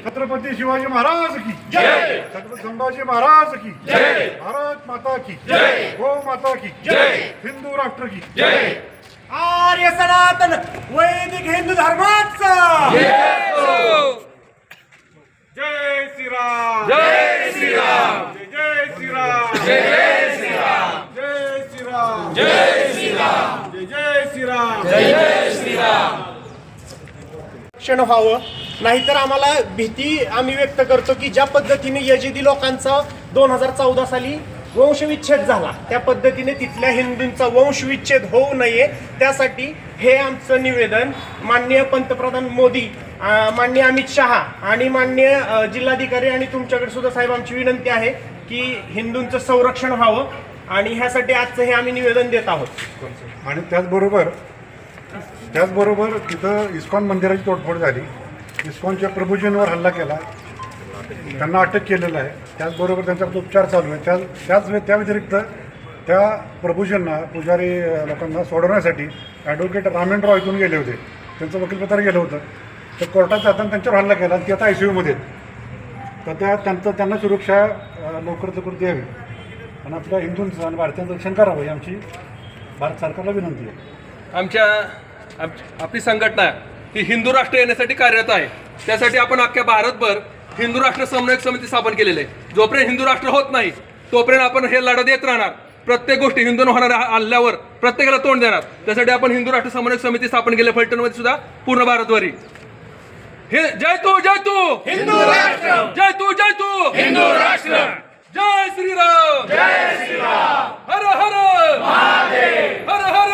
छत्रपती शिवाजी महाराज की जय, छत्रपती संभाजी महाराज की जय, भारत माता की जय, गो माता की जय, हिंदू राष्ट्र की जय, आर्य सनातन वैदिक हिंदू धर्माचा जय श्रीराम, जय श्रीराम, जय श्रीराम, जय श्रीराम, जय श्रीराम, जय श्रीराम, जय श्रीराम, जय श्रीराम. क्षण व्हावं, नाहीतर आम्हाला भीती आम्ही व्यक्त करतो की ज्या पद्धतीने यजिदी लोकांचा 2014 साली वंशविच्छेद झाला त्या पद्धतीने तिथल्या हिंदूंचा वंशविच्छेद होऊ नये त्यासाठी हे आमचं निवेदन माननीय पंतप्रधान मोदी, माननीय अमित शहा आणि माननीय जिल्हाधिकारी आणि तुमच्याकडे सुद्धा साहेब आमची विनंती आहे की हिंदूंचं संरक्षण व्हावं आणि ह्यासाठी आजचं हे आम्ही निवेदन देत आहोत. आणि त्याचबरोबर तिथं इस्कॉन मंदिराची तोडफोड झाली, इस्कॉनच्या प्रभूजींवर हल्ला केला, त्यांना अटक केलेलं आहे. त्याचबरोबर त्यांच्यावर उपचार चालू आहे. त्या व्यतिरिक्त त्या प्रभूजींना पुजारी लोकांना सोडवण्यासाठी ॲडव्होकेट रामेंद्रराव इथून गेले होते, त्यांचं वकीलपत्र गेलं होतं. तर कोर्टात जाताना त्यांच्यावर हल्ला केला आणि ती आता ICU तर त्यांना सुरक्षा लवकरात लवकर द्यावी आणि आपल्या हिंदूंचं आणि भारतीयांचं रक्षण करावं ही आमची भारत सरकारला विनंती आहे. आपली संघटना ही हिंदू राष्ट्र येण्यासाठी कार्यरत आहे. त्यासाठी आपण अख्ख्या भारतभर हिंदू राष्ट्र समन्वयक समिती स्थापन केलेली आहे. जोपर्यंत हिंदू राष्ट्र होत नाही तोपर्यंत आपण हे लढा देत राहणार. प्रत्येक गोष्टी हिंदूंना होणाऱ्या हल्ल्यावर प्रत्येकाला तोंड देणार. त्यासाठी आपण हिंदू राष्ट्र समन्वयक समिती स्थापन केली फलटणमध्ये सुद्धा पूर्ण भारतभरी. हे जय तू हिंदू राष्ट्र, जय तू हिंदू राष्ट्र, जय श्रीराम, जय श्रीराम, हर हर महादेव, हर हर